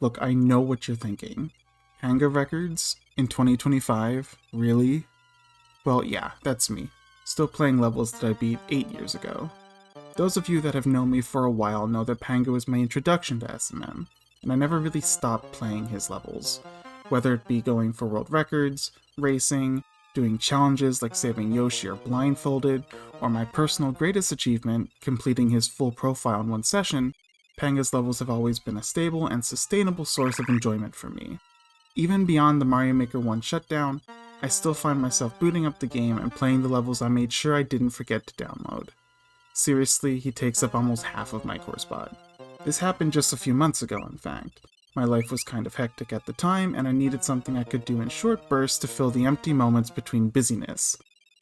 Look, I know what you're thinking. Panga records? In 2025? Really? Well, yeah, that's me. Still playing levels that I beat 8 years ago. Those of you that have known me for a while know that Panga was my introduction to SMM, and I never really stopped playing his levels. Whether it be going for world records, racing, doing challenges like saving Yoshi or blindfolded, or my personal greatest achievement, completing his full profile in one session, Panga's levels have always been a stable and sustainable source of enjoyment for me. Even beyond the Mario Maker 1 shutdown, I still find myself booting up the game and playing the levels I made sure I didn't forget to download. Seriously, he takes up almost half of my core spot. This happened just a few months ago, in fact. My life was kind of hectic at the time, and I needed something I could do in short bursts to fill the empty moments between busyness.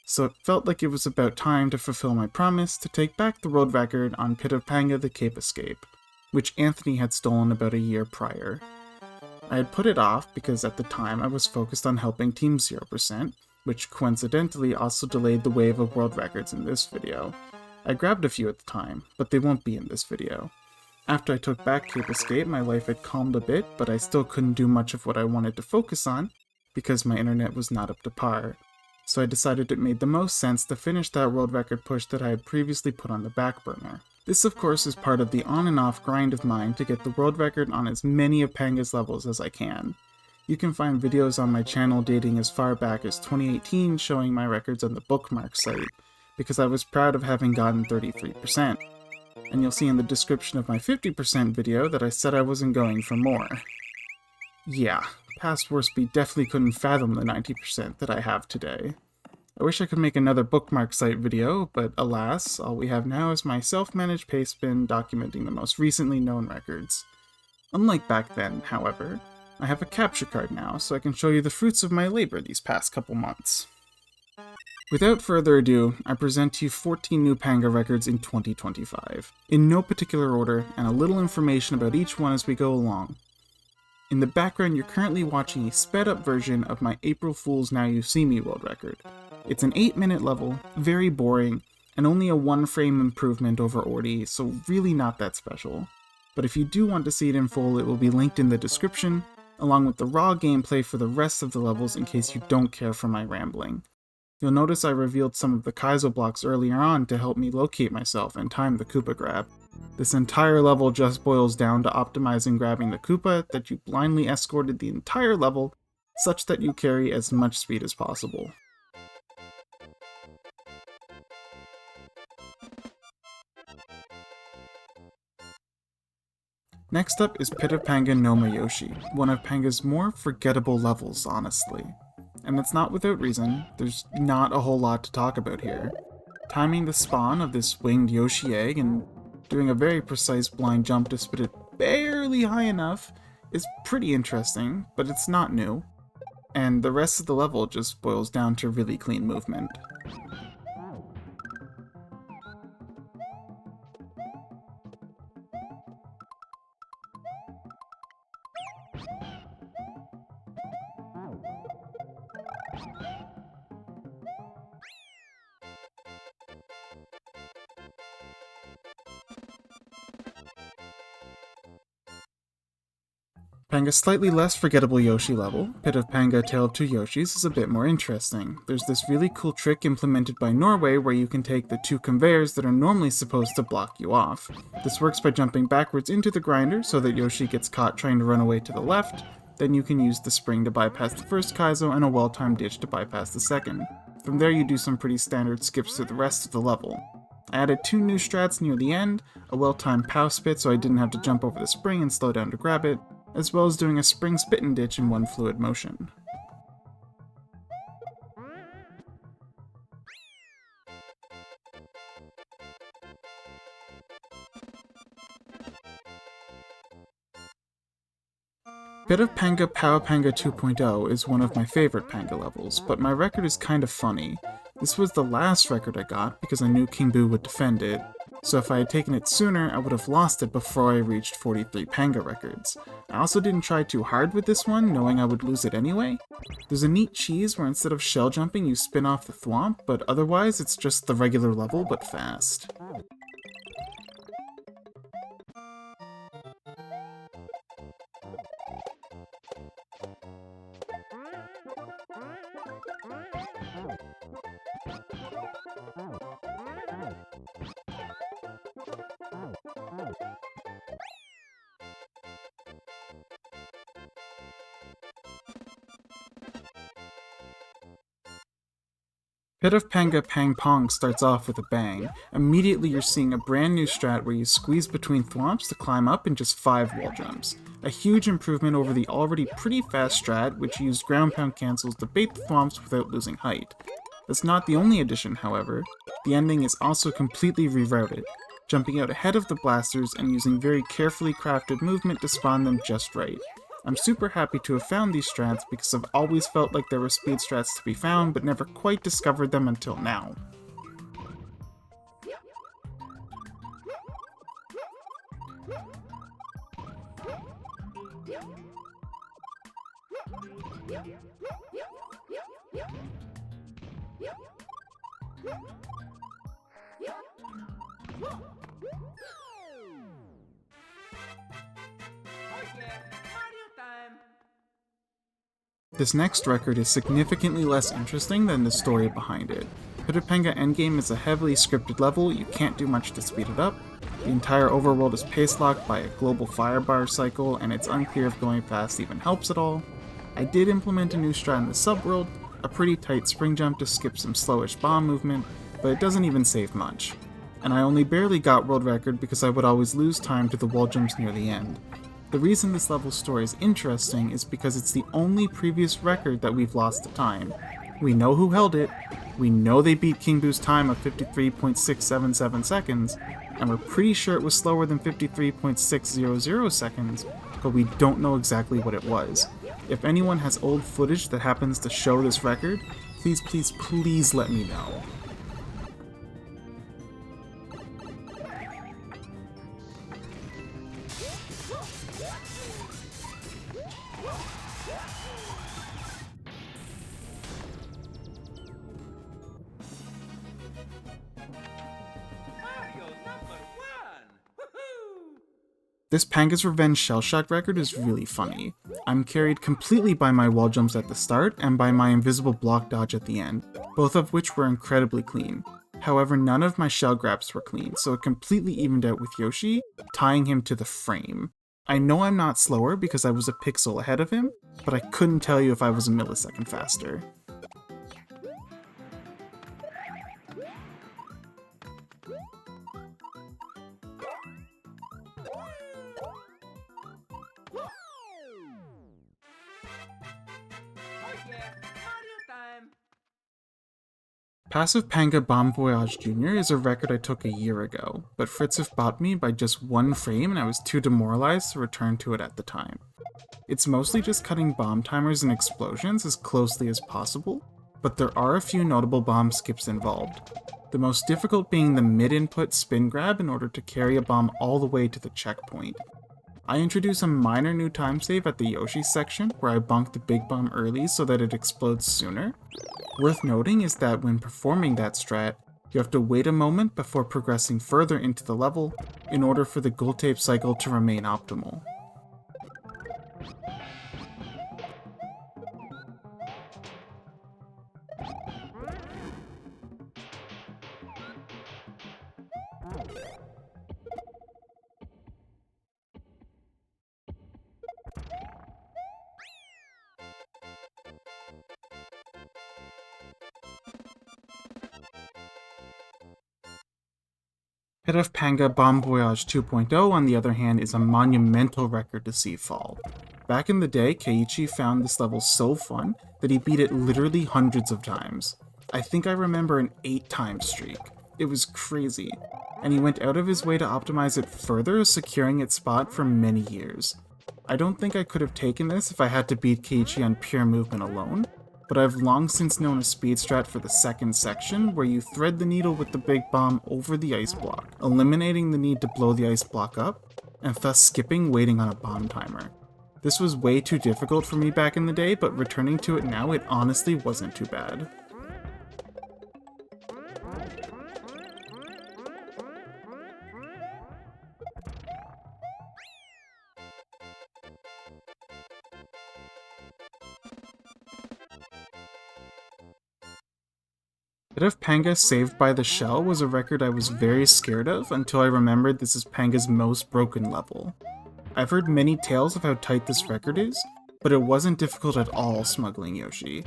So it felt like it was about time to fulfill my promise to take back the world record on Pit of Panga the Cape Escape, which Anthony had stolen about a year prior. I had put it off because at the time I was focused on helping Team 0%, which coincidentally also delayed the wave of world records in this video. I grabbed a few at the time, but they won't be in this video. After I took back Cape Escape, my life had calmed a bit, but I still couldn't do much of what I wanted to focus on because my internet was not up to par. So I decided it made the most sense to finish that world record push that I had previously put on the back burner. This of course is part of the on and off grind of mine to get the world record on as many of Panga's levels as I can. You can find videos on my channel dating as far back as 2018 showing my records on the bookmark site, because I was proud of having gotten 33%. And you'll see in the description of my 50% video that I said I wasn't going for more. Yeah, past Worsby definitely couldn't fathom the 90% that I have today. I wish I could make another bookmark site video, but alas, all we have now is my self-managed Pastebin documenting the most recently known records. Unlike back then, however, I have a capture card now, so I can show you the fruits of my labor these past couple months. Without further ado, I present to you 14 new Panga records in 2025, in no particular order, and a little information about each one as we go along. In the background, you're currently watching a sped-up version of my April Fool's Now You See Me world record. It's an 8-minute level, very boring, and only a 1-frame improvement over Ordi, so really not that special. But if you do want to see it in full, it will be linked in the description, along with the raw gameplay for the rest of the levels in case you don't care for my rambling. You'll notice I revealed some of the Skyzo blocks earlier on to help me locate myself and time the Koopa grab. This entire level just boils down to optimizing grabbing the Koopa that you blindly escorted the entire level, such that you carry as much speed as possible. Next up is Pit of Panga no Mah Yoshi, one of Panga's more forgettable levels, honestly. And that's not without reason, there's not a whole lot to talk about here. Timing the spawn of this winged Yoshi egg and doing a very precise blind jump to spit it barely high enough is pretty interesting, but it's not new. And the rest of the level just boils down to really clean movement. Panga's slightly less forgettable Yoshi level, Pit of Panga Tale of Two Yoshis, is a bit more interesting. There's this really cool trick implemented by Norway where you can take the 2 conveyors that are normally supposed to block you off. This works by jumping backwards into the grinder so that Yoshi gets caught trying to run away to the left, then you can use the spring to bypass the first Skyzo and a well-timed ditch to bypass the second. From there you do some pretty standard skips through the rest of the level. I added 2 new strats near the end, a well-timed POW spit so I didn't have to jump over the spring and slow down to grab it, as well as doing a spring spit and ditch in one fluid motion. Pit of Panga POW-a-Panga 2.0 is one of my favorite Panga levels, but my record is kind of funny. This was the last record I got because I knew KingBoo would defend it, so if I had taken it sooner, I would have lost it before I reached 43 Panga records. I also didn't try too hard with this one, knowing I would lose it anyway. There's a neat cheese where instead of shell jumping you spin off the thwomp, but otherwise it's just the regular level but fast. Pit of Panga Pong starts off with a bang. Immediately you're seeing a brand new strat where you squeeze between thwomps to climb up in just 5 wall jumps. A huge improvement over the already pretty fast strat which used ground pound cancels to bait the thwomps without losing height. That's not the only addition, however. The ending is also completely rerouted, jumping out ahead of the blasters and using very carefully crafted movement to spawn them just right. I'm super happy to have found these strats because I've always felt like there were speed strats to be found but never quite discovered them until now. This next record is significantly less interesting than the story behind it. Pit of Panga Endgame is a heavily scripted level, you can't do much to speed it up. The entire overworld is pace locked by a global fire bar cycle, and it's unclear if going fast even helps at all. I did implement a new strat in the subworld, a pretty tight spring jump to skip some slowish bomb movement, but it doesn't even save much. And I only barely got world record because I would always lose time to the wall jumps near the end. The reason this level's story is interesting is because it's the only previous record that we've lost to time. We know who held it, we know they beat KingBoo's time of 53.677 seconds, and we're pretty sure it was slower than 53.600 seconds, but we don't know exactly what it was. If anyone has old footage that happens to show this record, please let me know. This Panga's Revenge Shellshock record is really funny. I'm carried completely by my wall jumps at the start and by my invisible block dodge at the end, both of which were incredibly clean. However, none of my shell grabs were clean, so it completely evened out with Yoshi, tying him to the frame. I know I'm not slower because I was a pixel ahead of him, but I couldn't tell you if I was a millisecond faster. Passive Panga Bomb Voyage Jr. is a record I took a year ago, but Fritzif bought me by just one frame and I was too demoralized to return to it at the time. It's mostly just cutting bomb timers and explosions as closely as possible, but there are a few notable bomb skips involved. The most difficult being the mid-input spin grab in order to carry a bomb all the way to the checkpoint. I introduce a minor new time save at the Yoshis section, where I bonk the big bomb early so that it explodes sooner. Worth noting is that when performing that strat, you have to wait a moment before progressing further into the level in order for the gold tape cycle to remain optimal. Pit of Panga Bomb Voyage 2.0, on the other hand, is a monumental record to see fall. Back in the day, Keiichi found this level so fun that he beat it literally hundreds of times. I think I remember an 8-time streak. It was crazy, and he went out of his way to optimize it further, securing its spot for many years. I don't think I could have taken this if I had to beat Keiichi on pure movement alone, but I've long since known a speed strat for the second section where you thread the needle with the big bomb over the ice block, eliminating the need to blow the ice block up, and thus skipping waiting on a bomb timer. This was way too difficult for me back in the day, but returning to it now, it honestly wasn't too bad. Pit of Panga Saved by the Shell was a record I was very scared of until I remembered this is Panga's most broken level. I've heard many tales of how tight this record is, but it wasn't difficult at all smuggling Yoshi.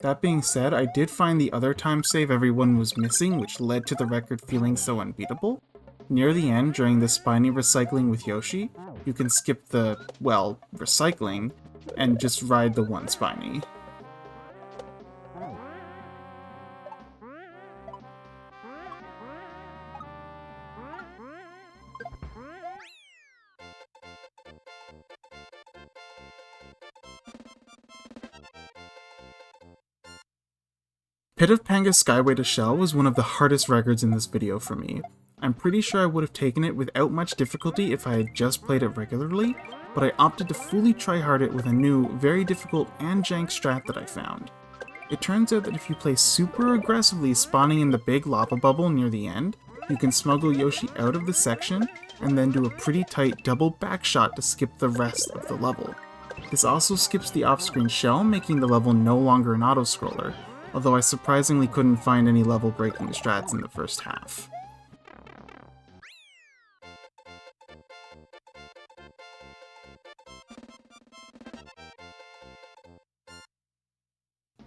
That being said, I did find the other time save everyone was missing, which led to the record feeling so unbeatable. Near the end, during the spiny recycling with Yoshi, you can skip the, well, recycling, and just ride the one spiny. Pit of Panga Skyway to Shell was one of the hardest records in this video for me. I'm pretty sure I would have taken it without much difficulty if I had just played it regularly, but I opted to fully tryhard it with a new, very difficult and jank strat that I found. It turns out that if you play super aggressively spawning in the big lava bubble near the end, you can smuggle Yoshi out of the section and then do a pretty tight double backshot to skip the rest of the level. This also skips the off-screen shell, making the level no longer an auto-scroller, although I surprisingly couldn't find any level-breaking strats in the first half.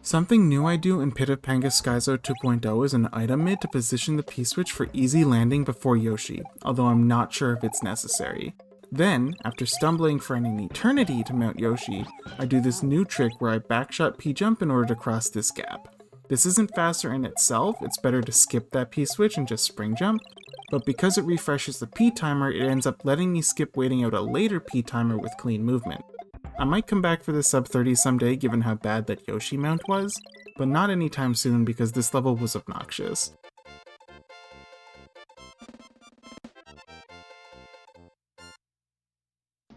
Something new I do in Pit of Panga Skyzo 2.0 is an item mid to position the P-switch for easy landing before Yoshi, although I'm not sure if it's necessary. Then, after stumbling for an eternity to mount Yoshi, I do this new trick where I backshot P-jump in order to cross this gap. This isn't faster in itself, it's better to skip that P-switch and just spring jump, but because it refreshes the P-timer, it ends up letting me skip waiting out a later P-timer with clean movement. I might come back for the sub 30 someday given how bad that Yoshi mount was, but not anytime soon because this level was obnoxious.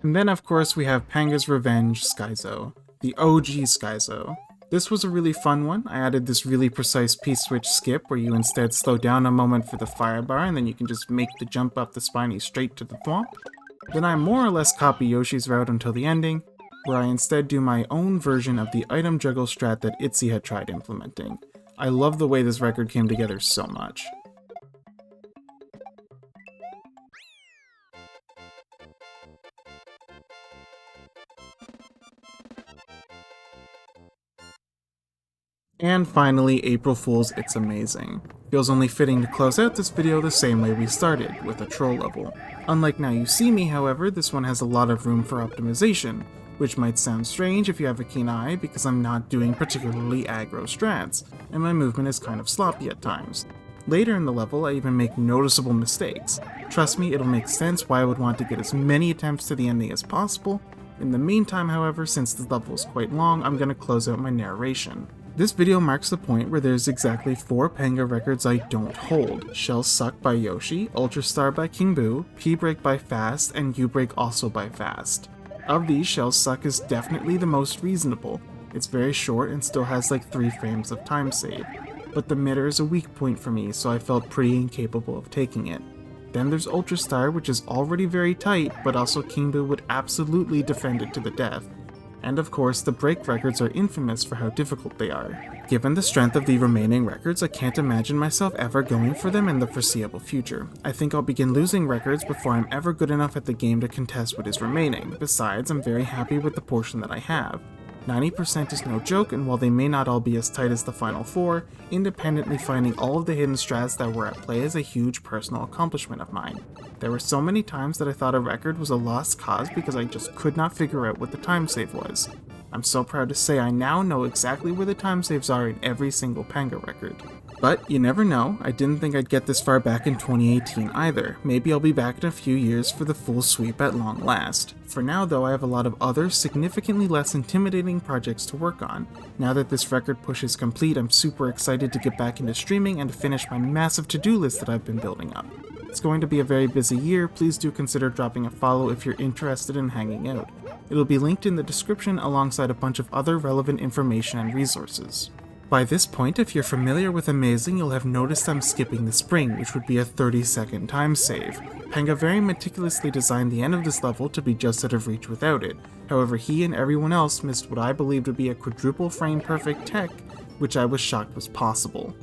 And then of course we have Panga's Revenge Skyzo, the OG Skyzo. This was a really fun one. I added this really precise P-switch skip where you instead slow down a moment for the fire bar and then you can just make the jump up the spiny straight to the thwomp. Then I more or less copy Yoshi's route until the ending, where I instead do my own version of the item juggle strat that Itzy had tried implementing. I love the way this record came together so much. And finally, April Fool's It's Amazing. Feels only fitting to close out this video the same way we started, with a troll level. Unlike Now You See Me, however, this one has a lot of room for optimization, which might sound strange if you have a keen eye because I'm not doing particularly aggro strats, and my movement is kind of sloppy at times. Later in the level, I even make noticeable mistakes. Trust me, it'll make sense why I would want to get as many attempts to the ending as possible. In the meantime, however, since the level is quite long, I'm going to close out my narration. This video marks the point where there's exactly 4 Panga records I don't hold: Shell Suck by Yoshi, Ultra Star by KingBoo, P-Break by Fast, and U-Break also by Fast. Of these, Shell Suck is definitely the most reasonable. It's very short and still has like 3 frames of time save. But the midder is a weak point for me, so I felt pretty incapable of taking it. Then there's Ultra Star, which is already very tight, but also KingBoo would absolutely defend it to the death. And of course, the break records are infamous for how difficult they are. Given the strength of the remaining records, I can't imagine myself ever going for them in the foreseeable future. I think I'll begin losing records before I'm ever good enough at the game to contest what is remaining. Besides, I'm very happy with the portion that I have. 90% is no joke, and while they may not all be as tight as the final 4, independently finding all of the hidden strats that were at play is a huge personal accomplishment of mine. There were so many times that I thought a record was a lost cause because I just could not figure out what the time save was. I'm so proud to say I now know exactly where the time saves are in every single Panga record. But you never know, I didn't think I'd get this far back in 2018 either. Maybe I'll be back in a few years for the full sweep at long last. For now though, I have a lot of other, significantly less intimidating projects to work on. Now that this record push is complete, I'm super excited to get back into streaming and to finish my massive to-do list that I've been building up. It's going to be a very busy year. Please do consider dropping a follow if you're interested in hanging out. It'll be linked in the description alongside a bunch of other relevant information and resources. By this point, if you're familiar with Amazeing, you'll have noticed I'm skipping the spring, which would be a 30-second time save. Panga very meticulously designed the end of this level to be just out of reach without it. However, he and everyone else missed what I believed would be a quadruple frame perfect tech, which I was shocked was possible.